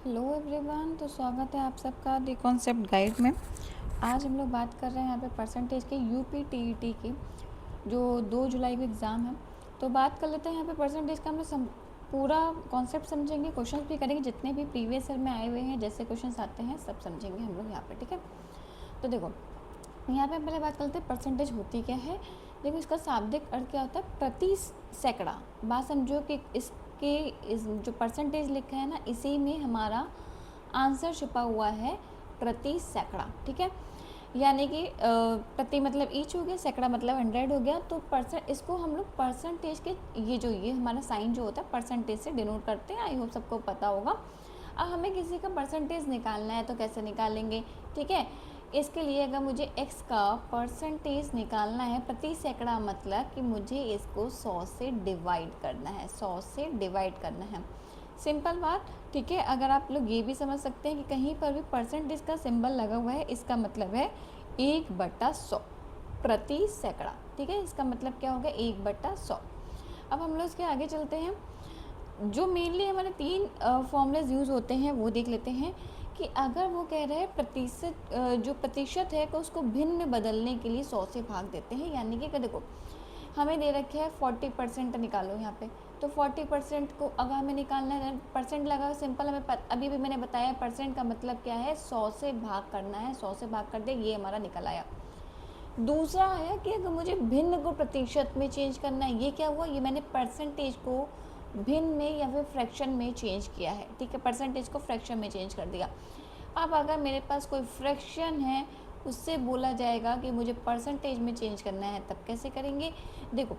Hello everyone, तो स्वागत है आप सबका दी कॉन्सेप्ट गाइड में। आज हम लोग बात कर रहे हैं यहाँ पे परसेंटेज के यूपीटीईटी की, जो 2 जुलाई को एग्ज़ाम है। तो बात कर लेते हैं यहाँ पे परसेंटेज का। हम लोग पूरा कॉन्सेप्ट समझेंगे, क्वेश्चन भी करेंगे, जितने भी प्रीवियस ईयर में आए हुए हैं जैसे क्वेश्चन आते हैं सब समझेंगे हम लोग यहाँ पे, ठीक है। तो देखो, यहाँ पे हम पहले बात करते हैं परसेंटेज होती क्या है। देखो, इसका शाब्दिक अर्थ क्या होता है, प्रति सैकड़ा। बात समझो कि इस जो परसेंटेज लिखा है ना, इसी में हमारा आंसर छुपा हुआ है, प्रति सैकड़ा, ठीक है। यानी कि प्रति मतलब ईच हो गया, सैकड़ा मतलब 100 हो गया। तो परसेंट, इसको हम लोग परसेंटेज के ये हमारा साइन जो होता है परसेंटेज से डिनोट करते हैं। आई होप सबको पता होगा। अब हमें किसी का परसेंटेज निकालना है तो कैसे निकालेंगे, ठीक है। इसके लिए अगर मुझे x का परसेंटेज निकालना है प्रति सैकड़ा, मतलब कि मुझे इसको 100 से डिवाइड करना है, 100 से डिवाइड करना है। सिंपल बात, ठीक है। अगर आप लोग ये भी समझ सकते हैं कि कहीं पर भी परसेंटेज का सिंबल लगा हुआ है, इसका मतलब है 1/100 प्रति सैकड़ा, ठीक है। इसका मतलब क्या होगा, 1/100। अब हम लोग इसके आगे चलते हैं। जो मेनली हमारे 3 फॉर्मूलेज यूज़ होते हैं वो देख लेते हैं। कि अगर वो कह रहे हैं प्रतिशत, जो प्रतिशत है कि उसको भिन्न में बदलने के लिए 100 से भाग देते हैं। यानी कि देखो, हमें दे रखे है 40% निकालो यहाँ पे। तो 40% को अगर हमें निकालना है, परसेंट लगा सिंपल, हमें अभी भी मैंने बताया परसेंट का मतलब क्या है, 100 से भाग करना है। 100 से भाग कर दे, ये हमारा निकल आया। दूसरा है कि अगर मुझे भिन्न को प्रतिशत में चेंज करना है, ये क्या हुआ, ये मैंने परसेंटेज को भिन्न में या फिर फ्रैक्शन में चेंज किया है, ठीक है। परसेंटेज को फ्रैक्शन में चेंज कर दिया। अब अगर मेरे पास कोई फ्रैक्शन है, उससे बोला जाएगा कि मुझे परसेंटेज में चेंज करना है, तब कैसे करेंगे। देखो,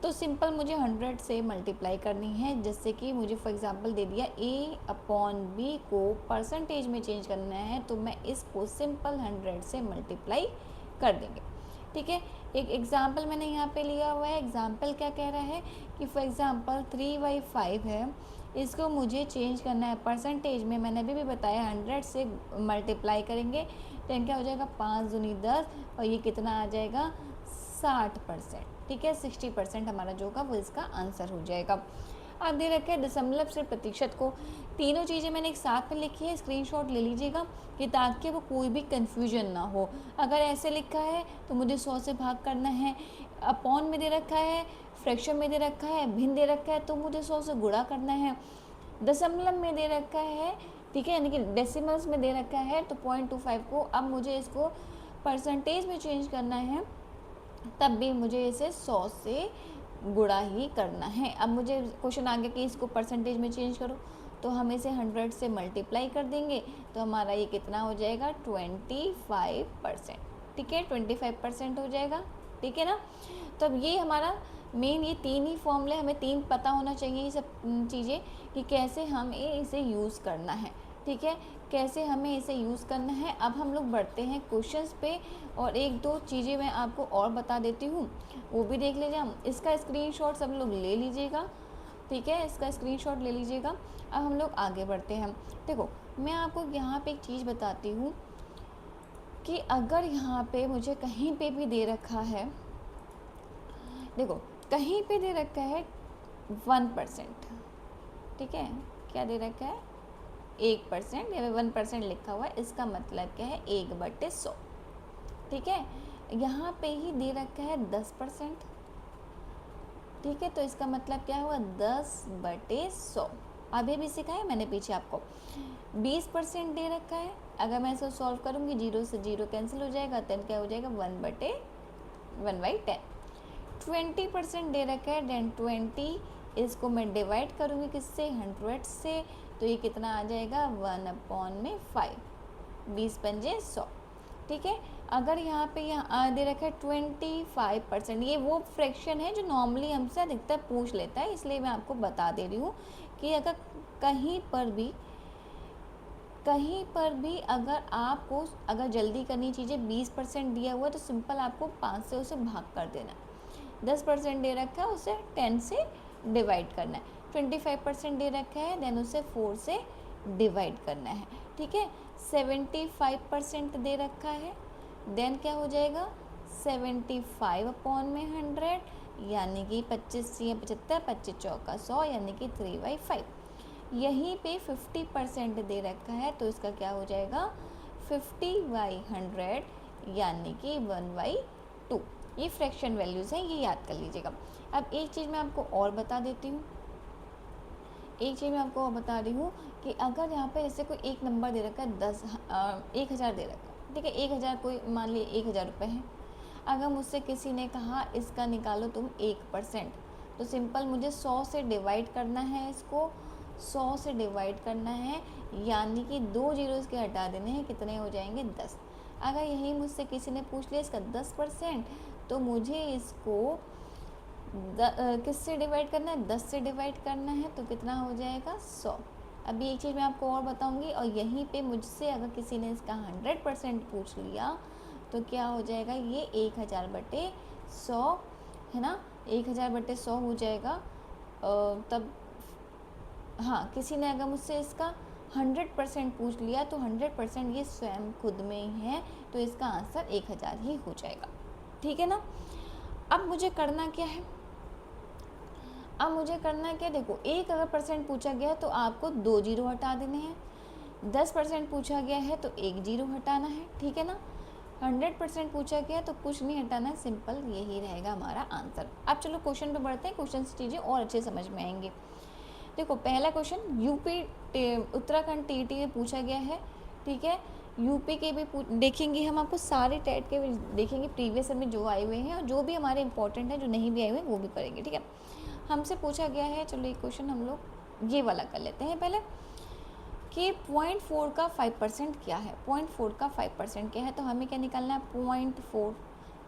तो सिंपल मुझे 100 से मल्टीप्लाई करनी है। जैसे कि मुझे फॉर एग्जांपल दे दिया a/b को परसेंटेज में चेंज करना है, तो मैं इसको सिंपल 100 से मल्टीप्लाई कर देंगे, ठीक है। एक एग्जाम्पल मैंने यहाँ पे लिया हुआ है। एग्जाम्पल क्या कह रहा है कि फॉर एग्जांपल 3/5 है, इसको मुझे चेंज करना है परसेंटेज में। मैंने अभी भी बताया 100 से मल्टीप्लाई करेंगे, तो क्या हो जाएगा, 5 दूनी 10, और ये कितना आ जाएगा, 60%, ठीक है। 60% हमारा जो होगा वो इसका आंसर हो जाएगा। अब दे रखे हैं दशमलव से प्रतिशत को। तीनों चीज़ें मैंने एक साथ में लिखी है, स्क्रीनशॉट ले लीजिएगा कि ताकि वो कोई भी कन्फ्यूजन ना हो। अगर ऐसे लिखा है तो मुझे 100 से भाग करना है, अपॉन में दे रखा है, फ्रैक्शन में दे रखा है, भिन्न दे रखा है, तो मुझे 100 से गुणा करना है। दशमलव में दे रखा है, ठीक है, यानी कि डेसिमल्स में दे रखा है, तो 0.25 को अब मुझे इसको परसेंटेज में चेंज करना है, तब भी मुझे इसे 100 से गुणा ही करना है। अब मुझे क्वेश्चन आ गया कि इसको परसेंटेज में चेंज करो, तो हम इसे 100 से मल्टीप्लाई कर देंगे, तो हमारा ये कितना हो जाएगा, 25%, ठीक है। 25% हो जाएगा, ठीक है ना। तो अब ये हमारा मेन, ये 3 ही फॉर्मूले, हमें 3 पता होना चाहिए ये सब चीज़ें, कि कैसे हमें इसे यूज़ करना है, ठीक है, कैसे हमें इसे यूज़ करना है। अब हम लोग बढ़ते हैं क्वेश्चंस पे, और 1-2 चीज़ें मैं आपको और बता देती हूँ, वो भी देख लीजिए। इसका स्क्रीनशॉट सब लोग ले लीजिएगा, ठीक है, इसका स्क्रीनशॉट ले लीजिएगा। अब हम लोग आगे बढ़ते हैं। देखो, मैं आपको यहाँ पे एक चीज़ बताती हूँ कि अगर यहाँ पे मुझे कहीं पे भी दे रखा है, देखो कहीं पे दे रखा है 1%, ठीक है, क्या दे रखा है, 1%, या 1% लिखा हुआ है, इसका मतलब क्या है, 1/100, ठीक है। यहाँ पे ही दे रखा है 10%, ठीक है, तो इसका मतलब क्या हुआ, 10/100। अभी भी सिखाया मैंने पीछे आपको। 20% दे रखा है, अगर मैं इसको सॉल्व करूँगी, 0 से 0 कैंसिल हो जाएगा, तो क्या हो जाएगा, 1/10। 20% दे रखा है, देन 20 इसको मैं डिवाइड करूँगी किससे, 100 से, तो ये कितना आ जाएगा, 1/5, 20 पंजे 100, ठीक है। अगर यहाँ पे यहाँ दे रखा है 25%, ये वो फ्रैक्शन है जो नॉर्मली हमसे अधिकतर पूछ लेता है, इसलिए मैं आपको बता दे रही हूँ कि अगर कहीं पर भी अगर जल्दी करनी चीज़ें 20% दिया हुआ है, तो सिंपल आपको 5 से उसे भाग कर देना है। 10% दे रखा है, उसे 10 से डिवाइड करना है। 25% दे रखा है, देन उसे 4 से डिवाइड करना है, ठीक है। 75% दे रखा है, देन क्या हो जाएगा, 75/100, यानी कि 25 या 75, 25 चौका 100, यानी कि 3/5। यहीं पे 50% दे रखा है, तो इसका क्या हो जाएगा 50/100 यानी कि 1/2। ये फ्रैक्शन वैल्यूज़ हैं, ये याद कर लीजिएगा। अब एक चीज़ मैं आपको और बता देती हूँ, बता रही हूँ कि अगर यहाँ पे जैसे कोई एक नंबर दे रखा है 1000 दे रखा है, ठीक है, 1000 कोई मान लिए 1000 रुपये है। अगर मुझसे किसी ने कहा इसका निकालो तुम 1%, तो सिंपल मुझे 100 से डिवाइड करना है, इसको 100 से डिवाइड करना है, यानी कि 2 जीरो इसके हटा देने हैं, कितने हो जाएंगे 10। अगर यही मुझसे किसी ने पूछ लिया इसका 10%, तो मुझे इसको किससे डिवाइड करना है 10 से डिवाइड करना है, तो कितना हो जाएगा 100। अभी एक चीज़ मैं आपको और बताऊंगी, और यहीं पे मुझसे अगर किसी ने इसका 100% पूछ लिया तो क्या हो जाएगा, ये 1000/100 है ना, 1000/100 हो जाएगा। तब हाँ, किसी ने अगर मुझसे इसका 100% पूछ लिया तो 100% ये स्वयं खुद में ही है, तो इसका आंसर 1000 ही हो जाएगा, ठीक है ना। अब मुझे करना क्या है, देखो, एक अगर परसेंट पूछा गया है तो आपको 2 जीरो हटा देने हैं, 10% पूछा गया है तो 1 जीरो हटाना है, ठीक है ना। 100% पूछा गया तो कुछ नहीं हटाना है, सिंपल यही रहेगा हमारा आंसर। अब चलो क्वेश्चन पे बढ़ते हैं, क्वेश्चन से चीज़ें और अच्छे समझ में आएंगे। देखो पहला क्वेश्चन यूपी उत्तराखंड टीईटी में पूछा गया है, ठीक है। यूपी के भी देखेंगे हम, आपको सारे टेट के देखेंगे प्रीवियस में जो आए हुए हैं, और जो भी हमारे इंपॉर्टेंट है, जो नहीं भी आए हुए हैं वो भी करेंगे, ठीक है। हमसे पूछा गया है, चलो एक क्वेश्चन हम लोग ये वाला कर लेते हैं पहले, कि 0.4 का 5% क्या है। 0.4 का 5% क्या है, तो हमें क्या निकालना है 0.4।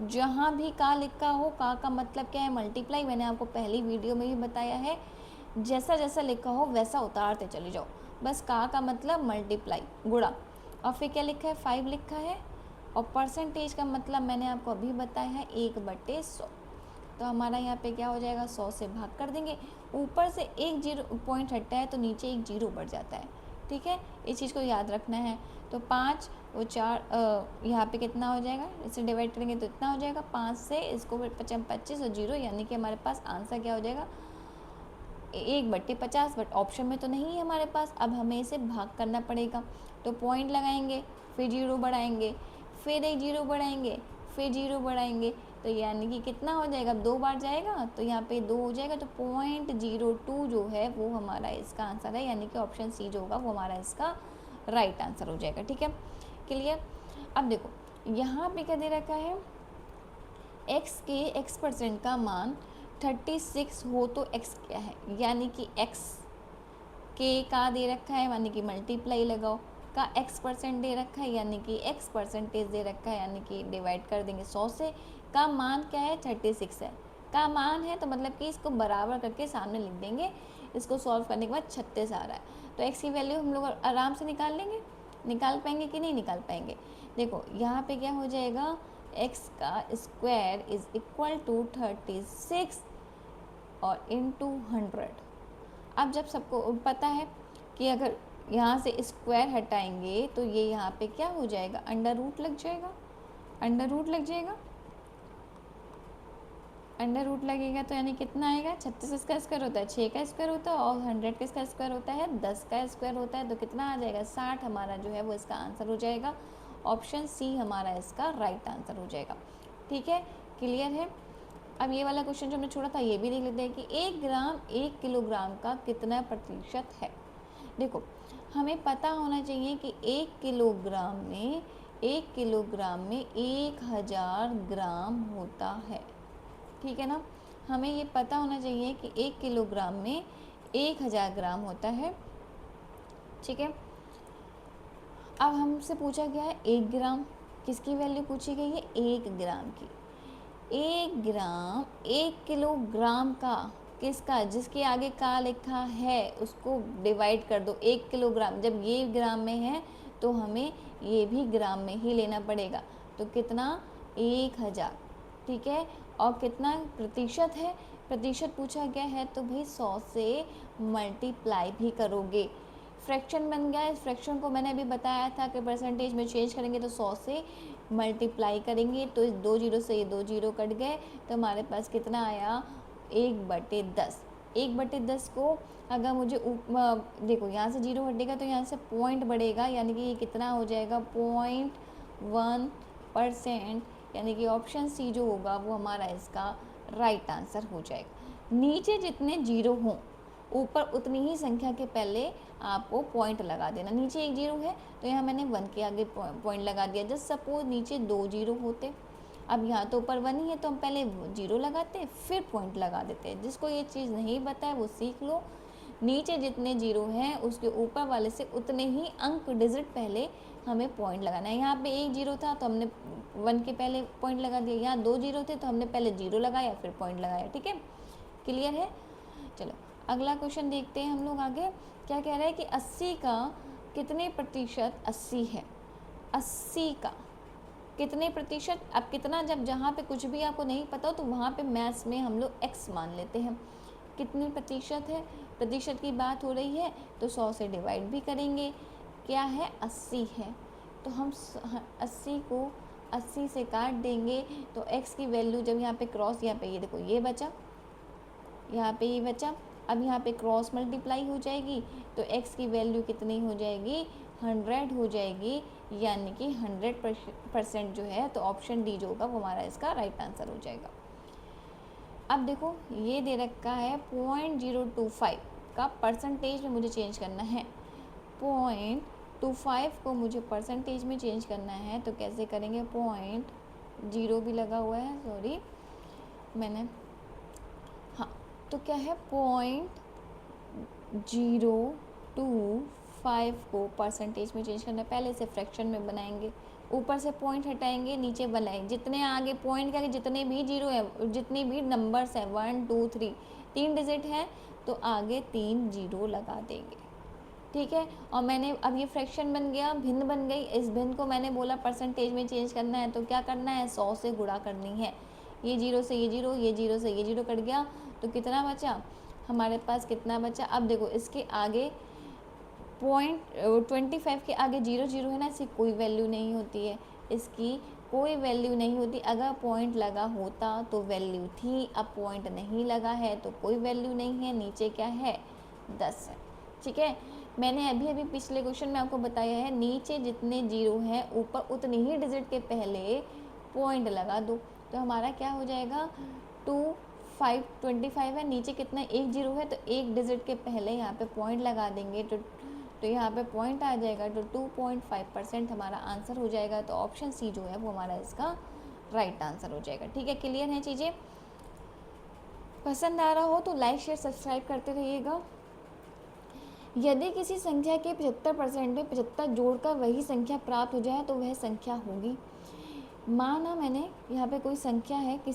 जहाँ भी का लिखा हो, का मतलब क्या है मल्टीप्लाई, मैंने आपको पहली वीडियो में भी बताया है, जैसा जैसा लिखा हो वैसा उतारते चले जाओ, बस का मतलब मल्टीप्लाई, गुणा, और फिर क्या लिखा है 5 लिखा है, और परसेंटेज का मतलब मैंने आपको अभी बताया है 1/100। तो हमारा यहाँ पे क्या हो जाएगा 100 से भाग कर देंगे, ऊपर से एक जीरो पॉइंट हटता है तो नीचे एक जीरो बढ़ जाता है, ठीक है, इस चीज़ को याद रखना है। तो 5 और 4 यहाँ पे कितना हो जाएगा, इसे डिवाइड करेंगे तो इतना हो जाएगा, 5 से इसको 25 और जीरो, यानी कि हमारे पास आंसर क्या हो जाएगा 1/50। बट ऑप्शन में तो नहीं है हमारे पास, अब हमें इसे भाग करना पड़ेगा। तो पॉइंट लगाएंगे, फिर जीरो बढ़ाएंगे, फिर एक जीरो बढ़ाएंगे, फिर जीरो बढ़ाएंगे, तो यानी कि कितना हो जाएगा, अब 2 बार जाएगा तो यहाँ पे 2 हो जाएगा, तो 0.02 जो है वो हमारा इसका आंसर है, यानी कि ऑप्शन सी जो होगा वो हमारा इसका राइट आंसर हो जाएगा, ठीक है, क्लियर। अब देखो यहाँ पे क्या दे रखा है, x के x% का मान 36 हो तो x क्या है, यानी कि x के का दे रखा है, यानी कि मल्टीप्लाई लगाओ, का x% दे रखा है, यानी कि x परसेंटेज दे रखा है, यानी कि डिवाइड कर देंगे 100 से। का मान क्या है 36 है, का मान है तो मतलब कि इसको बराबर करके सामने लिख देंगे, इसको सॉल्व करने के बाद 36 आ रहा है, तो x की वैल्यू हम लोग आराम से निकाल लेंगे। निकाल पाएंगे कि नहीं निकाल पाएंगे, देखो यहाँ पे क्या हो जाएगा, x का स्क्वायर इज इक्वल टू 36 और इंटू 100। अब जब सबको पता है कि अगर यहाँ से स्क्वायर हटाएंगे तो ये यहाँ पे क्या हो जाएगा, अंडर रूट लग जाएगा, अंडर रूट लग जाएगा, अंडर रूट लगेगा तो यानी कितना आएगा, 36 इसका स्क्वायर होता है 6 का स्क्वायर होता है, और 100 का इसका स्क्वायर होता है 10 का स्क्वायर होता है, तो कितना आ जाएगा 60 हमारा जो है वो इसका आंसर हो जाएगा। ऑप्शन सी हमारा इसका राइट आंसर हो जाएगा, ठीक है, क्लियर है। अब ये वाला क्वेश्चन जो हमने छोड़ा था ये भी देख लेते हैं कि 1 ग्राम 1 किलोग्राम का कितना प्रतिशत है। देखो हमें पता होना चाहिए कि 1 किलोग्राम में 1000 ग्राम होता है, ठीक है ना, हमें ये पता होना चाहिए कि 1 किलोग्राम में 1000 ग्राम होता है, ठीक है। अब हमसे पूछा गया है 1 ग्राम, किसकी वैल्यू पूछी गई है 1 ग्राम की। 1 ग्राम 1 किलोग्राम का, किसका, जिसके आगे का लिखा है उसको डिवाइड कर दो 1 किलोग्राम, जब ये ग्राम में है तो हमें ये भी ग्राम में ही लेना पड़ेगा, तो कितना 1000, ठीक है। और कितना प्रतिशत है, प्रतिशत पूछा गया है तो भाई 100 से मल्टीप्लाई भी करोगे, फ्रैक्शन बन गया है, इस फ्रैक्शन को मैंने अभी बताया था कि परसेंटेज में चेंज करेंगे तो 100 से मल्टीप्लाई करेंगे, तो इस 2 जीरो से ये 2 जीरो कट गए, तो हमारे पास कितना आया 1/10, 1/10 को अगर मुझे देखो यहाँ से 0 हटेगा तो यहाँ से पॉइंट बढ़ेगा, यानी कि ये कितना हो जाएगा 0.1%, यानी कि ऑप्शन सी जो होगा वो हमारा इसका राइट आंसर हो जाएगा। नीचे जितने जीरो हों ऊपर उतनी ही संख्या के पहले आपको पॉइंट लगा देना। नीचे एक जीरो है तो यहाँ मैंने 1 के आगे पॉइंट लगा दिया। जस्ट सपोज नीचे 2 जीरो होते, अब यहाँ तो ऊपर 1 ही है तो हम पहले जीरो लगाते फिर पॉइंट लगा देते। जिसको ये चीज़ नहीं पता है वो सीख लो, नीचे जितने जीरो हैं उसके ऊपर वाले से उतने ही अंक डिजिट पहले हमें पॉइंट लगाना है। यहाँ पे 1 जीरो था तो हमने 1 के पहले पॉइंट लगा दिया, यहाँ 2 जीरो थे तो हमने पहले जीरो लगाया फिर पॉइंट लगाया। ठीक है, क्लियर है। चलो अगला क्वेश्चन देखते हैं हम लोग आगे। क्या कह रहा है कि 80 का कितने प्रतिशत 80 है, 80 का कितने प्रतिशत। अब कितना, जब जहाँ पे कुछ भी आपको नहीं पता हो तो वहाँ पे मैथ्स में हम लोग x मान लेते हैं। कितने प्रतिशत है, प्रतिशत की बात हो रही है तो 100 से डिवाइड भी करेंगे। क्या है 80 है तो हम 80 को 80 से काट देंगे तो x की वैल्यू जब यहाँ पे क्रॉस, यहाँ पे ये देखो ये बचा, यहाँ पे ये बचा, अब यहाँ पे क्रॉस मल्टीप्लाई हो जाएगी तो x की वैल्यू कितनी हो जाएगी 100 हो जाएगी, यानी कि 100% जो है। तो ऑप्शन डी जो होगा वो हमारा इसका राइट आंसर हो जाएगा। अब देखो ये दे रखा है 0.025 का परसेंटेज में मुझे चेंज करना है। 0.25 को मुझे परसेंटेज में चेंज करना है तो कैसे करेंगे, 0 भी लगा हुआ है, सॉरी मैंने, हाँ तो क्या है 0.025 को परसेंटेज में चेंज करना है। पहले से फ्रैक्शन में बनाएंगे, ऊपर से पॉइंट हटाएंगे, नीचे बनाएंगे, जितने आगे पॉइंट के आगे जितने भी जीरो है, जितने भी नंबर्स हैं 1 2 3 3 डिजिट है तो आगे 3 जीरो लगा देंगे। ठीक है, और मैंने अब ये फ्रैक्शन बन गया, भिन्न बन गई, इस भिन्न को मैंने बोला परसेंटेज में चेंज करना है तो क्या करना है 100 से गुणा करनी है। ये जीरो से ये जीरो, ये जीरो से ये जीरो कट गया तो कितना बचा हमारे पास, कितना बचा। अब देखो इसके आगे 0.25 के आगे 0 है ना, इसकी कोई वैल्यू नहीं होती है, इसकी कोई वैल्यू नहीं होती। अगर पॉइंट लगा होता तो वैल्यू थी, अब पॉइंट नहीं लगा है तो कोई वैल्यू नहीं है, नीचे क्या है 10 है। ठीक है, मैंने अभी पिछले क्वेश्चन में आपको बताया है नीचे जितने जीरो हैं ऊपर उतने ही डिजिट के पहले पॉइंट लगा दो। तो हमारा क्या हो जाएगा 25 है, नीचे कितना एक जीरो है तो एक डिजिट के पहले यहाँ पे पॉइंट लगा देंगे तो यहाँ पे पॉइंट आ जाएगा तो 2.5% हमारा आंसर हो जाएगा। तो ऑप्शन सी जो है वो हमारा इसका राइट आंसर हो जाएगा। ठीक है, क्लियर है चीज़ें। पसंद आ रहा हो तो लाइक शेयर सब्सक्राइब करते रहिएगा। यदि किसी संख्या के 75% में 75 जोड़कर वही संख्या प्राप्त हो जाए तो वह संख्या होगी। माना मैंने यहाँ पे कोई संख्या है, कोई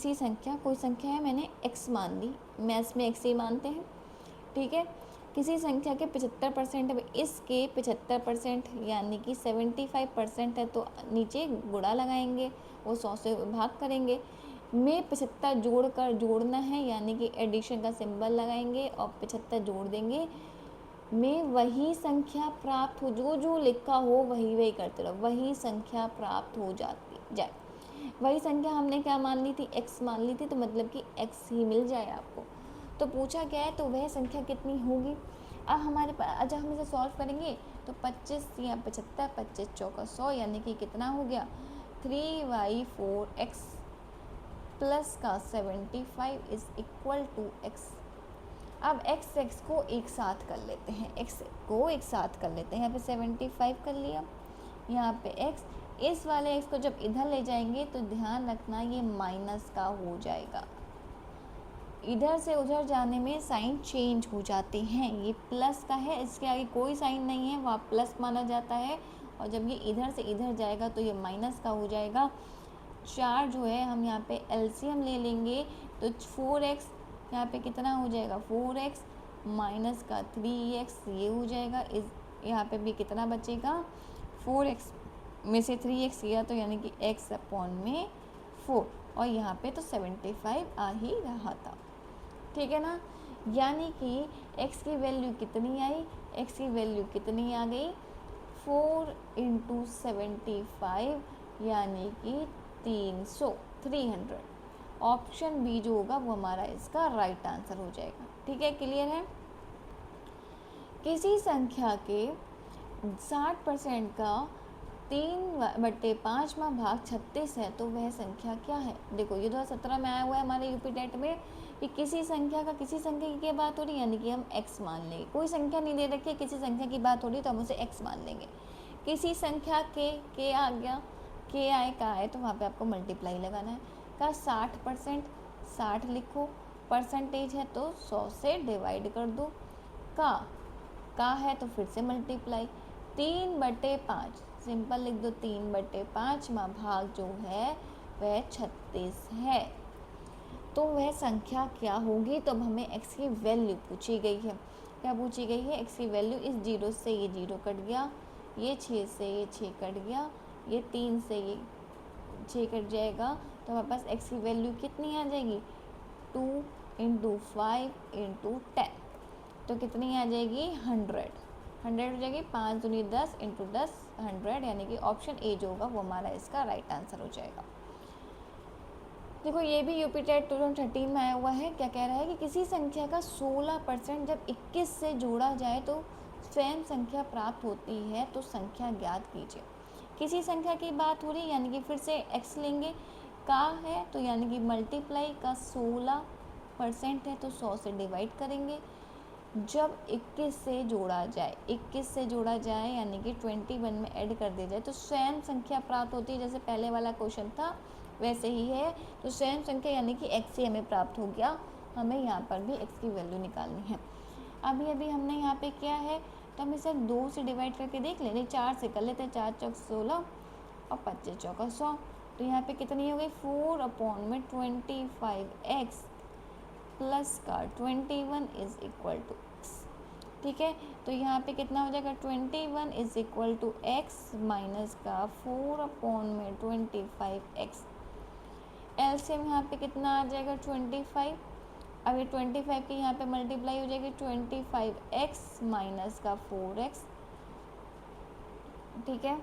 संख्या है, मैंने x मान ली, मैथ्स में x ही मानते हैं। ठीक है, किसी संख्या के 75% है, इसके 75% यानी कि 75% है तो नीचे गुणा लगाएंगे, वो 100 से भाग करेंगे। में 75 जोड़कर जोड़ना है यानी कि एडिशन का सिंबल लगाएंगे और 75 जोड़ देंगे, में वही संख्या प्राप्त हो, जो लिखा हो वही करते रहो, वही संख्या प्राप्त हो जाती जाए। वही संख्या हमने क्या मान ली थी, x मान ली थी, तो मतलब कि x ही मिल जाए आपको। तो पूछा क्या है तो वह संख्या कितनी होगी। अब हमारे पास जब हम इसे सॉल्व करेंगे तो 25 या 75, 25 चौका 100, यानी कि कितना हो गया 3y4x प्लस का 75 इज इक्वल टू x। अब x को एक साथ कर लेते हैं, x को एक साथ कर लेते हैं। यहाँ पे 75 कर लिया, यहाँ पे x, इस वाले x को जब इधर ले जाएंगे तो ध्यान रखना ये माइनस का हो जाएगा। इधर से उधर जाने में साइन चेंज हो जाते हैं। ये प्लस का है, इसके आगे कोई साइन नहीं है, वहाँ प्लस माना जाता है, और जब ये इधर से इधर जाएगा तो ये माइनस का हो जाएगा। 4 जो है हम यहाँ पे एलसीएम ले लेंगे तो 4x, यहाँ पे कितना हो जाएगा 4x माइनस का 3x, ये हो जाएगा। इस यहाँ पे भी कितना बचेगा 4x में से 3x किया तो यानी कि x अपॉन में 4, और यहाँ पे तो 75 आ ही रहा था। ठीक है ना, यानी कि x की वैल्यू कितनी आई, x की वैल्यू कितनी आ गई 4 × 75, यानी कि 300। ऑप्शन बी जो होगा वो हमारा इसका राइट आंसर हो जाएगा। ठीक है, क्लियर है। किसी संख्या के 60% का 3/5वां भाग 36 है तो वह संख्या क्या है। देखो ये 2017 में आया हुआ है हमारे यूपी टेट में कि किसी संख्या का किसी संख्या की क्या बात हो रही है, यानी कि हम x मान लेंगे। कोई संख्या नहीं दे रखी है, किसी संख्या की बात हो रही है तो हम उसे x मान लेंगे। किसी संख्या के आ गया, के आए का है तो वहाँ पे आपको मल्टीप्लाई लगाना है। का 60%, 60 लिखो, परसेंटेज है तो 100 से डिवाइड कर दो। का है तो फिर से मल्टीप्लाई। 3/5 सिंपल लिख दो, 3/5वां भाग जो है वह 36 है। तो वह संख्या क्या होगी। तो अब हमें x की वैल्यू पूछी गई है। क्या पूछी गई है, x की वैल्यू। इस 0 से ये 0 कट गया, ये 6 से ये 6 कट गया, ये 3 से ये 6 कट जाएगा, तो हमारे पास x की वैल्यू कितनी आ जाएगी, 2 × 5 × 10, तो कितनी आ जाएगी, 100 हो जाएगी। 5 दूनी 10 × 10 100, यानी कि ऑप्शन ए जो होगा वो हमारा इसका राइट आंसर हो जाएगा। देखो ये भी यूपी टेट 2013 में आया हुआ है। क्या कह रहा है कि किसी संख्या का 16% जब 21 से जोड़ा जाए तो स्वयं संख्या प्राप्त होती है, तो संख्या ज्ञात कीजिए। किसी संख्या की बात हो रही है, यानी कि फिर से x लेंगे, का है तो यानी कि मल्टीप्लाई का 16% है तो 100 से डिवाइड करेंगे। जब 21 से जोड़ा जाए, 21 से जोड़ा जाए यानी कि 21 में ऐड कर दिया जाए तो स्वयं संख्या प्राप्त होती है। जैसे पहले वाला क्वेश्चन था वैसे ही है, तो स्वयं संख्या यानी कि x से हमें प्राप्त हो गया। हमें यहाँ पर भी x की वैल्यू निकालनी है। अभी हमने यहाँ पे किया है तो हम इसे 2 से डिवाइड करके देख लें, 4 से कर लेते हैं। 4 चौक 16 और 25 चौका 100, तो यहाँ पे कितनी हो गई, 4/25x प्लस का 21 इज इक्वल टू x। ठीक है, तो यहाँ पे कितना हो जाएगा, 21 is equal to x minus का 4/25x। एलसीएम यहाँ पे कितना आ जाएगा, 25। अब ये 25 की यहाँ पे मल्टीप्लाई हो जाएगी, 25x माइनस का 4x। ठीक है,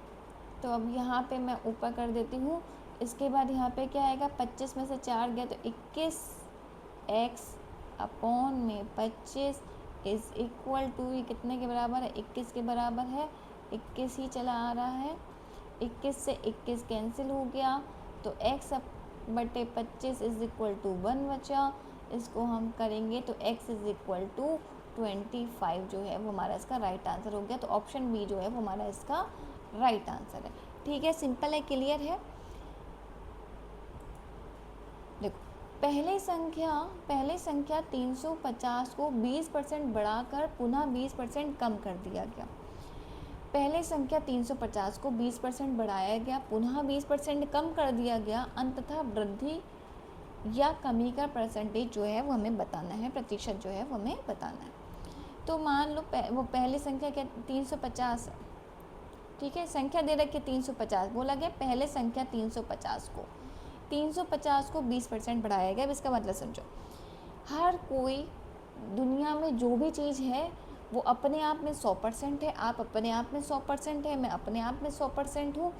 तो अब यहाँ पे मैं ऊपर कर देती हूँ। इसके बाद यहाँ पे क्या आएगा, 25 में से 4 गया तो 21x अपॉन में 25 इज इक्वल टू, ये कितने के बराबर है, 21 के बराबर है। 21 ही चला आ रहा है, 21 से 21 कैंसिल हो गया तो x/25 इज इक्वल टू 1 बचा। इसको हम करेंगे तो x इज इक्वल टू 25 जो है वो हमारा इसका राइट आंसर हो गया। तो ऑप्शन बी जो है वो हमारा इसका राइट आंसर है। ठीक है, सिंपल है, क्लियर है। देखो पहले संख्या 350 को 20% बढ़ाकर पुनः 20% कम कर दिया गया। पहले संख्या 350 को 20% बढ़ाया गया, पुनः 20% कम कर दिया गया, अंततः वृद्धि या कमी का परसेंटेज जो है वो हमें बताना है, प्रतिशत जो है वो हमें बताना है। तो मान लो वो पहले संख्या क्या 350 है। ठीक है, संख्या दे रखी 350, बोला गया पहले संख्या 350 को 20% बढ़ाया गया। अब इसका मतलब समझो, हर कोई दुनिया में जो भी चीज़ है वो अपने आप में 100% है। आप अपने आप में 100% है, मैं अपने आप में 100% हूँ।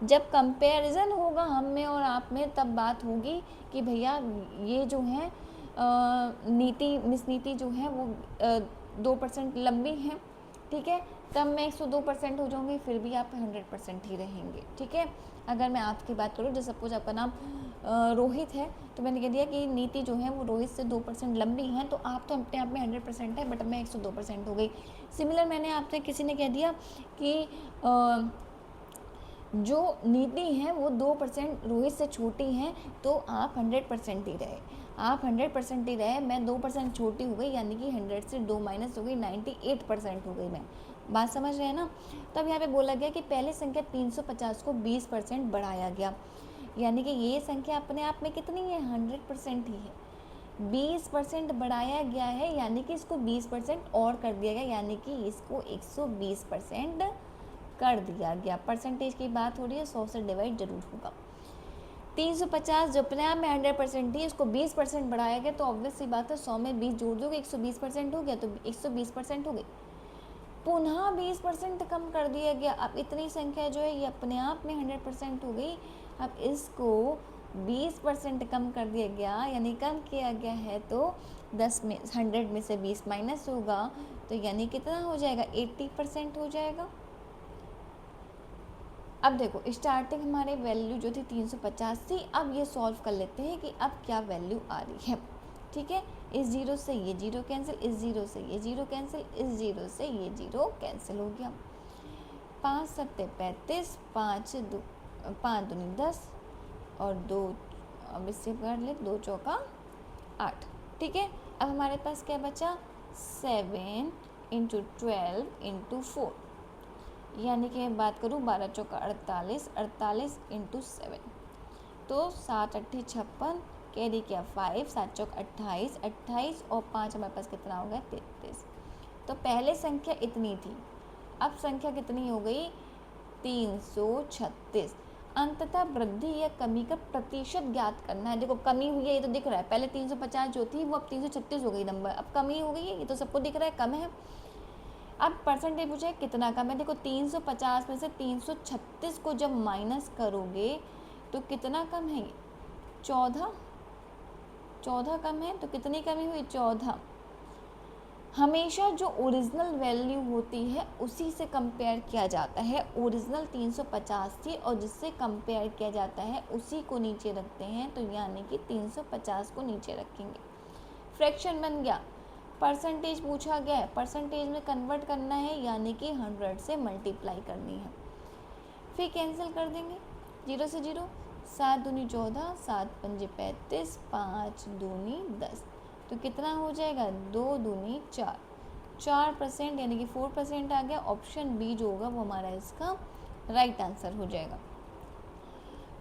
जब कंपैरिजन होगा हम में और आप में, तब बात होगी कि भैया ये जो है मिस नीति जो है वो 2% लंबी है। ठीक है, तब मैं 102% हो जाऊँगी, फिर भी आप 100% ही रहेंगे। ठीक है, अगर मैं आपकी बात करूँ, जैसे सपोज आपका नाम रोहित है, तो मैंने कह दिया कि नीति जो है वो रोहित से 2% लंबी है, तो आप तो अपने आप में 100% है, बट मैं 102% हो गई। सिमिलर मैंने आपसे किसी ने कह दिया कि जो नीति है वो 2% रोहित से छोटी हैं, तो आप 100% ही रहे। आप 100% ही रहे, मैं 2% छोटी हो गई, यानी कि 100 से 2 माइनस हो गई, 98% हो गई मैं। बात समझ रहे हैं ना। तब यहाँ पे बोला गया कि पहले संख्या 350 को 20% बढ़ाया गया, यानी कि ये संख्या अपने आप में कितनी है, 100% ही है। 20% बढ़ाया गया है, यानी कि इसको 20% और कर दिया गया, यानी कि इसको 120% कर दिया गया। परसेंटेज की बात हो रही है, 100 से डिवाइड जरूर होगा। 350 जो अपने आप में 100% थी, इसको 20% बढ़ाया गया, तो ऑब्वियस सी बात है 100 में 20 जोड़ दोगे 120% हो गया, तो 120% हो गई। पुनः 20% कम कर दिया गया। अब इतनी संख्या जो है ये अपने आप में 100% हो गई। अब इसको 20% कम कर दिया गया, यानी कम किया गया है, तो 100 में से 20 माइनस होगा, तो यानी कितना हो जाएगा, 80% हो जाएगा। अब देखो स्टार्टिंग हमारे वैल्यू जो थी 350 थी, अब ये सॉल्व कर लेते हैं कि अब क्या वैल्यू आ रही है। ठीक है, इस जीरो से ये जीरो कैंसिल, इस जीरो से ये जीरो कैंसिल, इस जीरो से ये जीरो कैंसिल हो गया। 5 सत्ते 35, 5 दूनी 10 और 2, अब इससे कर ले, 2 चौका 8। ठीक है, अब हमारे पास क्या बचा, 7 × 12 × 4, यानी कि मैं बात करूँ 12 चौका 48, 48 × 7, तो 7 8 56, कैरी किया 5, 7 चौक 28, 28 और 5 हमारे पास कितना हो गया, 33। तो पहले संख्या इतनी थी, अब संख्या कितनी हो गई, 336। अंततः वृद्धि या कमी का प्रतिशत ज्ञात करना है। देखो कमी हुई है, ये तो दिख रहा है, पहले 350 जो थी वो अब 336 हो गई नंबर, अब कमी हो गई है, ये तो सबको दिख रहा है, कम है। अब परसेंटेज पूछा है कितना कम है, देखो 350 में से 336 को जब माइनस करोगे तो कितना कम है, 14 कम है, तो कितनी कमी हुई, 14। हमेशा जो ओरिजिनल वैल्यू होती है उसी से कंपेयर किया जाता है। ओरिजिनल 350 थी और जिससे कंपेयर किया जाता है उसी को नीचे रखते हैं, तो यानी कि 350 को नीचे रखेंगे। फ्रैक्शन बन गया, परसेंटेज पूछा गया है, परसेंटेज में कन्वर्ट करना है, यानी कि 100 से मल्टीप्लाई करनी है। फिर कैंसिल कर देंगे, 0 से 0, 7 दूनी 14, 7 पंजे 35, 5 दूनी 10, तो कितना हो जाएगा, 2 दूनी 4, 4% यानी कि 4% आ गया। ऑप्शन बी जो होगा वो हमारा इसका राइट आंसर हो जाएगा।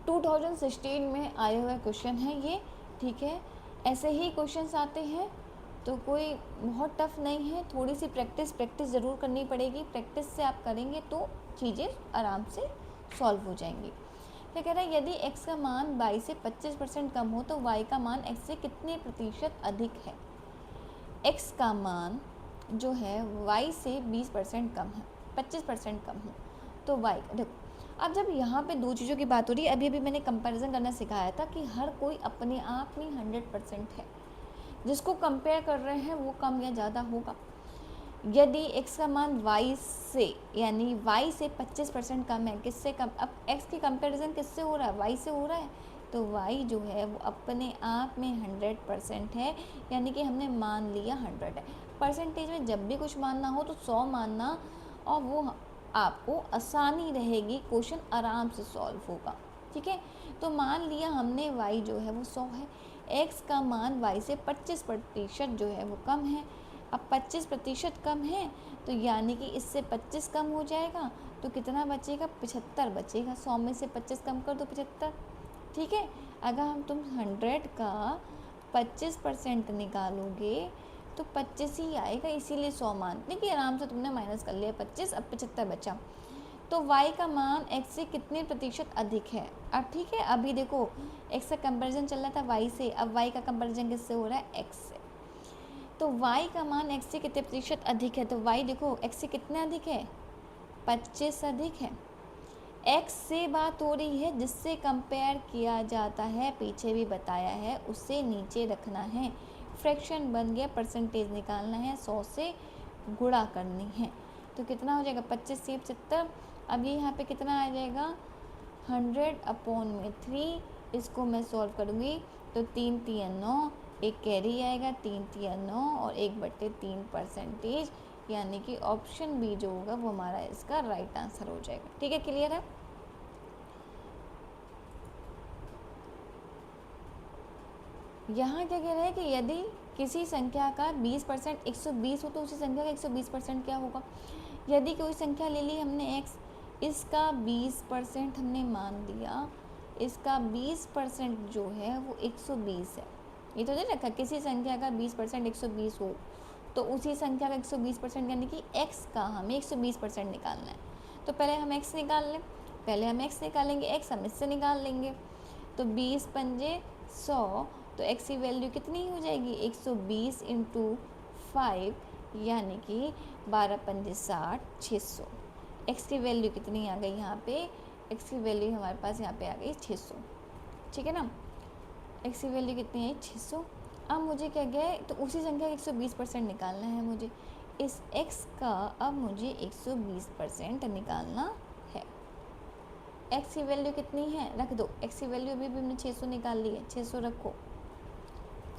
2016 में आए हुए क्वेश्चन है ये। ठीक है, ऐसे ही क्वेश्चंस आते हैं, तो कोई बहुत टफ नहीं है, थोड़ी सी प्रैक्टिस ज़रूर करनी पड़ेगी। प्रैक्टिस से आप करेंगे तो चीज़ें आराम से सॉल्व हो जाएंगी। क्या कह रहा है, यदि x का मान y से 25% कम हो तो y का मान x से कितने प्रतिशत अधिक है। x का मान जो है y से 20% कम है, 25% कम हो तो y, देखो अब जब यहाँ पे दो चीज़ों की बात हो रही है, अभी मैंने कंपैरिजन करना सिखाया था कि हर कोई अपने आप में 100% है, जिसको कंपेयर कर रहे हैं वो कम या ज़्यादा होगा। यदि x का मान y से, यानी y से 25% कम है, किससे कम, अब x की कंपैरिजन किससे हो रहा है, y से हो रहा है, तो y जो है वो अपने आप में 100% है, यानी कि हमने मान लिया 100 है। परसेंटेज में जब भी कुछ मानना हो तो 100 मानना, और वो आपको आसानी रहेगी, क्वेश्चन आराम से सॉल्व होगा। ठीक है, तो मान लिया हमने y जो है वो 100 है, x का मान y से 25% जो है वो कम है। अब 25% कम है, तो यानी कि इससे 25 कम हो जाएगा, तो कितना बचेगा, 75 बचेगा। 100 में से 25 कम कर दो, 75। ठीक है, अगर हम तुम 100 का 25% निकालोगे तो 25 ही आएगा, इसीलिए 100 मान, देखिए आराम से तुमने माइनस कर लिया 25, अब 75 बचा। तो y का मान x से कितने प्रतिशत अधिक है। अब ठीक है, अभी देखो x का कंपैरिजन चल रहा था y से, अब y का कंपैरिजन किससे हो रहा है, x से। तो y का मान x से कितने प्रतिशत अधिक है, तो y देखो x से कितने अधिक है, 25 अधिक है। x से बात हो रही है, जिससे कंपेयर किया जाता है, पीछे भी बताया है, उससे नीचे रखना है। फ्रैक्शन बन गया, परसेंटेज निकालना है, 100 से गुणा करनी है, तो कितना हो जाएगा, 25 से 75। अब ये यहाँ पे कितना आ जाएगा, 100/3। इसको मैं सॉल्व करूँगी तो 3 3 9, एक कैरी आएगा, 3 3 9 और 1/3 परसेंटेज, यानी कि ऑप्शन बी जो होगा वो हमारा इसका राइट आंसर हो जाएगा। ठीक है, क्लियर है। यहाँ क्या कह रहा है कि यदि किसी संख्या का 20% 120 हो तो उसी संख्या का 120% क्या होगा। यदि कोई संख्या ले ली हमने x, इसका 20% हमने मान लिया, इसका 20% जो है वो 120 है। ये तो नहीं रखा, किसी संख्या का 20% 120 हो तो उसी संख्या का 120% यानी कि x का हमें 120% निकालना है। तो पहले हम x निकाल लें, पहले हम x निकालेंगे, x हम इससे निकाल लेंगे, तो 20 पंजे 100, तो x की वैल्यू कितनी हो जाएगी, 120 × 5, यानी कि 12 पंजे 60, 600। x की वैल्यू कितनी आ गई यहाँ पे, x की वैल्यू हमारे पास यहाँ पे आ गई 600। ठीक है ना। एक्स की वैल्यू कितनी है 600। अब मुझे क्या गया है, तो उसी संख्या का 120% निकालना है मुझे। इस x का अब मुझे 120% निकालना है। x की वैल्यू कितनी है रख दो, x की वैल्यू अभी भी हमने 600 निकाल ली है, 600 रखो,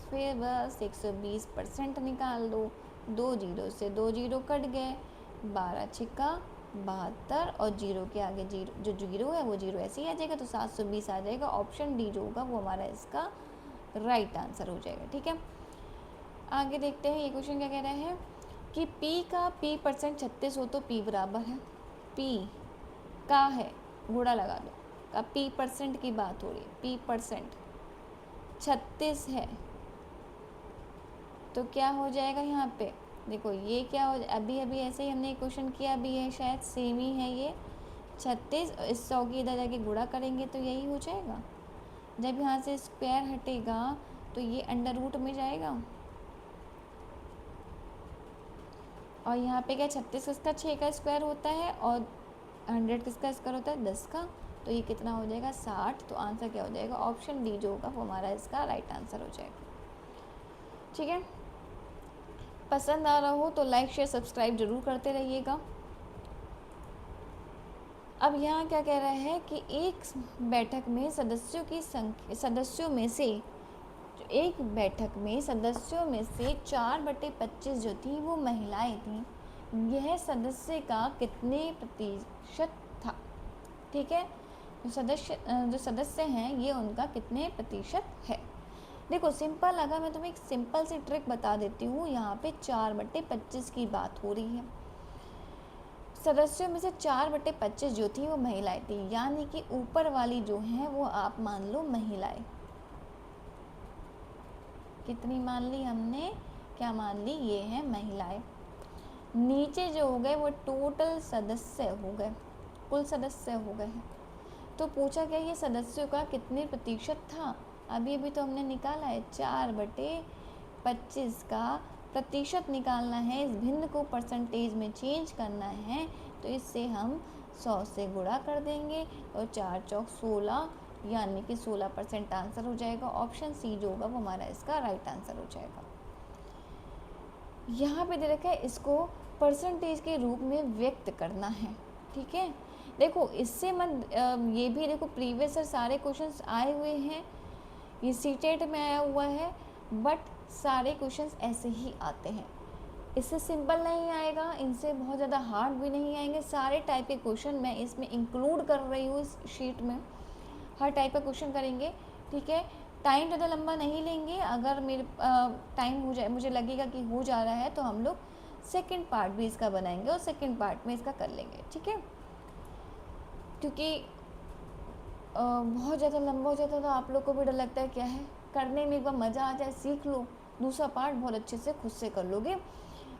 फिर बस 120% निकाल दो। 2 जीरो से 2 जीरो कट गए, 12 छिक्का 72 और जीरो के आगे जीरो, जो जीरो है वो जीरो ऐसे ही आ जाएगा, तो 720 आ जाएगा। ऑप्शन डी जो होगा वो हमारा इसका राइट आंसर हो जाएगा। ठीक है, आगे देखते हैं ये क्वेश्चन क्या कह रहा है कि P का P% 36 हो तो P बराबर है, P का है घोड़ा लगा दो का P% की बात हो रही है, P% 36 है तो क्या हो जाएगा यहाँ पे, देखो ये क्या हो, अभी अभी ऐसे ही हमने क्वेश्चन किया, अभी ये शायद सेम ही है, ये 36 इस 100 की इधर जाके गुणा करेंगे तो यही हो जाएगा। जब यहाँ से स्क्वायर हटेगा तो ये अंडर रूट में जाएगा, और यहाँ पे क्या 36 किसका 6 का स्क्वायर होता है और 100 किसका स्क्वायर होता है 10 का, तो ये कितना हो जाएगा 60। तो आंसर क्या हो जाएगा, ऑप्शन डी जो होगा वो हमारा इसका राइट आंसर हो जाएगा। ठीक है, पसंद आ रहा हो तो लाइक शेयर सब्सक्राइब जरूर करते रहिएगा। अब यहाँ क्या कह रहा है कि एक बैठक में सदस्यों की संख्या, सदस्यों में से एक बैठक में सदस्यों में से 4/25 जो थी वो महिलाएं थीं, यह सदस्य का कितने प्रतिशत था। ठीक है, जो सदस्य हैं ये उनका कितने प्रतिशत है। देखो सिंपल, अगर मैं तुम्हें एक सिंपल सी ट्रिक बता देती हूँ, यहाँ पे 4/25 की बात हो रही है, सदस्यों में से 4/25 जो थी वो महिलाएं थी, यानी कि ऊपर वाली जो हैं वो आप मान लो महिलाएं, कितनी मान ली हमने, क्या मान ली, ये है महिलाएं। नीचे जो हो गए वो टोटल सदस्य हो गए, कुल सदस्य हो गए हैं। तो पूछा क्या ये सदस्यों का कितने प्रतिशत था, अभी अभी तो हमने निकाला है 4/25 का प्रतिशत निकालना है, इस भिन्न को परसेंटेज में चेंज करना है, तो इससे हम 100 से गुणा कर देंगे और 4 चौक 16 यानी कि 16% आंसर हो जाएगा। ऑप्शन सी जो होगा वो हमारा इसका राइट आंसर हो जाएगा। यहाँ पे दे रखा है इसको परसेंटेज के रूप में व्यक्त करना है। ठीक है, देखो इससे मत ये भी देखो प्रीवियस सारे क्वेश्चंस आए हुए हैं, ये सीटेट में आया हुआ है, बट सारे क्वेश्चंस ऐसे ही आते हैं, इससे सिंपल नहीं आएगा, इनसे बहुत ज़्यादा हार्ड भी नहीं आएंगे। सारे टाइप के क्वेश्चन मैं इसमें इंक्लूड कर रही हूँ, इस शीट में हर टाइप का क्वेश्चन करेंगे। ठीक है, टाइम ज़्यादा लंबा नहीं लेंगे, अगर मेरे टाइम हो जाए, मुझे लगेगा कि हो जा रहा है, तो हम लोग सेकंड पार्ट भी इसका बनाएंगे और सेकंड पार्ट में इसका कर लेंगे। ठीक है, क्योंकि बहुत ज़्यादा लंबा हो जाता है तो आप लोग को भी डर लगता है क्या है करने में, एक बार मज़ा आ जाए सीख लो, दूसरा पार्ट बहुत अच्छे से खुद से कर लोगे।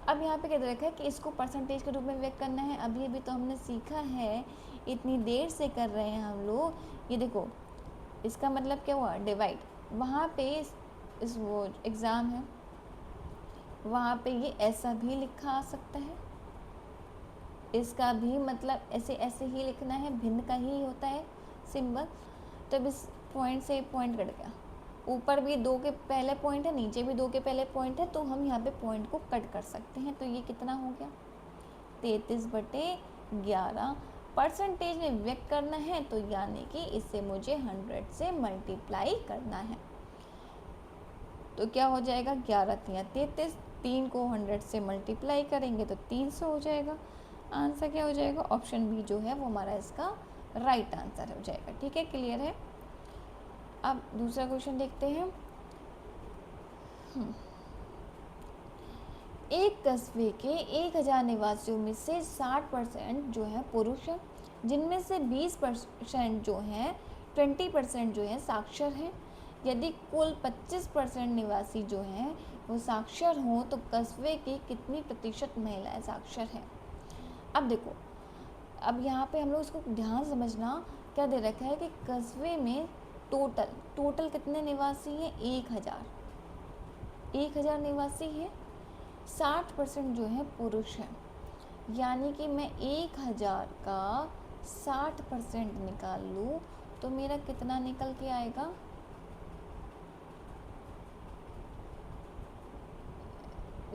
अब यहाँ पे क्या रखा है कि इसको परसेंटेज के रूप में व्यक्त करना है, अभी अभी तो हमने सीखा है, इतनी देर से कर रहे हैं हम लोग। ये देखो इसका मतलब क्या हुआ, डिवाइड, वहाँ पे इस वो एग्ज़ाम है वहाँ पे ये ऐसा भी लिखा आ सकता है, इसका भी मतलब ऐसे ऐसे ही लिखना है, भिन्न का ही होता है सिंबल। तो अब इस पॉइंट से पॉइंट कट गया, ऊपर भी 2 के पहले पॉइंट है, नीचे भी 2 के पहले पॉइंट है, तो हम यहाँ पे पॉइंट को कट कर सकते हैं। तो ये कितना हो गया 33/11 परसेंटेज में व्यक्त करना है, तो यानी कि इससे मुझे 100 से मल्टीप्लाई करना है। तो क्या हो जाएगा 11 × 33, 3 को 100 से मल्टीप्लाई करेंगे तो 300 हो जाएगा। आंसर क्या हो जाएगा, ऑप्शन बी जो है वो हमारा इसका राइट आंसर हो जाएगा। ठीक है, क्लियर है। अब दूसरा क्वेश्चन देखते हैं। एक कस्बे के 1000 निवासियों में से 60% जो है पुरुष हैं, जिनमें से 20% जो हैं 20% जो है साक्षर हैं। यदि कुल 25% निवासी जो हैं वो साक्षर हों तो कस्बे के कितनी प्रतिशत महिलाएं साक्षर हैं। अब देखो, अब यहाँ पे हम लोग इसको ध्यान समझना, क्या दे रखा है कि कस्बे में टोटल कितने निवासी हैं 1000 निवासी हैं, 60% जो है पुरुष हैं, यानी कि मैं 1000 का 60% निकाल लूँ तो मेरा कितना निकल के आएगा,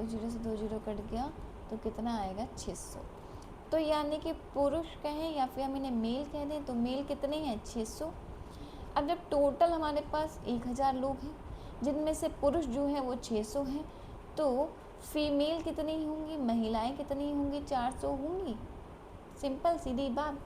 0 से 2 0 कट गया तो कितना आएगा 600। तो यानी कि पुरुष कहें या फिर हम इन्हें मेल कह दें तो मेल कितने हैं 600। अब जब टोटल हमारे पास 1000 लोग हैं जिनमें से पुरुष जो है वो 600 हैं, तो फीमेल कितनी होंगी, महिलाएं कितनी होंगी, 400 होंगी। सिंपल सीधी बात।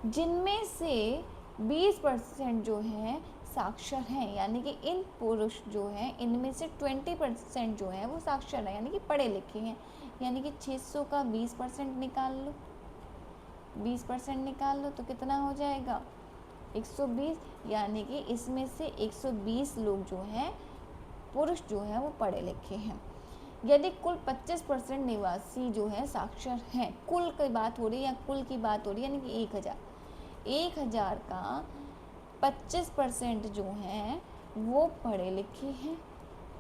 जिनमें से 20% जो है साक्षर हैं, यानी कि इन पुरुष जो हैं इनमें से 20% जो है वो साक्षर हैं, यानी कि पढ़े लिखे हैं। यानी कि 600 का 20% निकाल लो, 20% निकाल लो तो कितना हो जाएगा 120। यानी कि इसमें से 120 लोग जो हैं पुरुष जो हैं वो पढ़े लिखे हैं। यदि कुल 25% निवासी जो है साक्षर हैं, कुल की बात हो रही है या कुल की बात हो रही है, यानी कि 1000 का 25% जो हैं वो पढ़े लिखे हैं।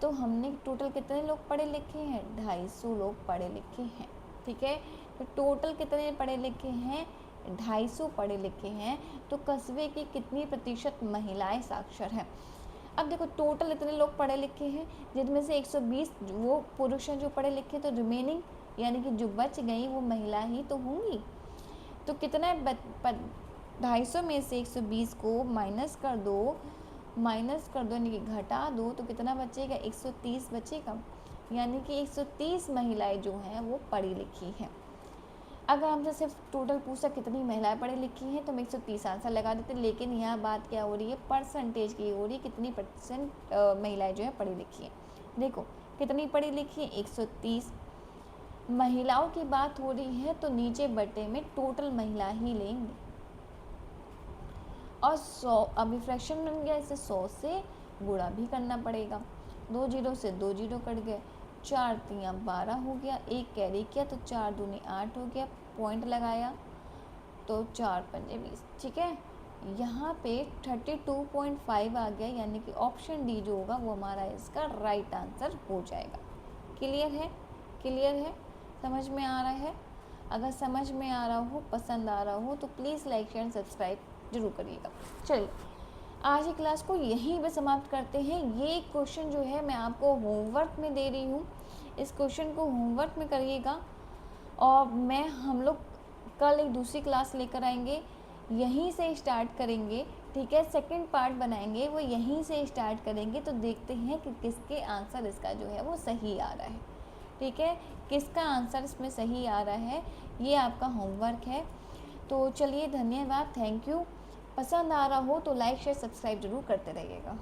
तो हमने टोटल कितने लोग पढ़े लिखे हैं, 250 लोग पढ़े लिखे हैं। ठीक है, तो टोटल कितने पढ़े लिखे हैं, 250 पढ़े लिखे हैं। तो कस्बे की कितनी प्रतिशत महिलाएं साक्षर हैं। अब देखो टोटल इतने लोग पढ़े लिखे हैं जिनमें से 120 वो पुरुष हैं जो पढ़े लिखे, तो रिमेनिंग यानी कि जो बच गई वो महिला ही तो होंगी। तो कितना 250 में से 120 को माइनस कर दो यानी कि घटा दो, तो कितना बचेगा 130 बचेगा। यानी कि 130 महिलाएं जो हैं वो पढ़ी लिखी हैं। अगर हमसे सिर्फ टोटल पूछा कितनी महिलाएं पढ़ी लिखी हैं तो हम 130 आंसर लगा देते, लेकिन यहाँ बात क्या हो रही है, परसेंटेज की हो रही है, कितनी % महिलाएं जो है पढ़ी लिखी हैं। देखो कितनी पढ़ी लिखी है 130। महिलाओं की बात हो रही है तो नीचे बटे में टोटल महिला ही लेंगे। और 100 अभी फ्रैक्शन बन गया, इसे 100 से गुणा भी करना पड़ेगा। 2 0 से 2 0 कट गए, 4 3 12 हो गया, 1 कैरी किया तो 4 दूनी 8 हो गया, पॉइंट लगाया तो 4 पंजे 20। ठीक है, यहाँ पे 32.5 आ गया, यानी कि ऑप्शन डी जो होगा वो हमारा इसका राइट आंसर हो जाएगा। क्लियर है, क्लियर है, समझ में आ रहा है। अगर समझ में आ रहा हो, पसंद आ रहा हो तो प्लीज़ लाइक शेयर सब्सक्राइब जरूर करिएगा। चलिए आज की क्लास को यहीं पे समाप्त करते हैं। ये क्वेश्चन जो है मैं आपको होमवर्क में दे रही हूँ, इस क्वेश्चन को होमवर्क में करिएगा। और हम लोग कल एक दूसरी क्लास लेकर आएंगे, यहीं से स्टार्ट करेंगे। ठीक है, सेकंड पार्ट बनाएंगे, वो यहीं से स्टार्ट करेंगे। तो देखते हैं कि किसके आंसर इसका जो है वो सही आ रहा है। ठीक है, किसका आंसर इसमें सही आ रहा है, ये आपका होमवर्क है। तो चलिए धन्यवाद, थैंक यू। पसंद आ रहा हो तो लाइक शेयर सब्सक्राइब जरूर करते रहिएगा।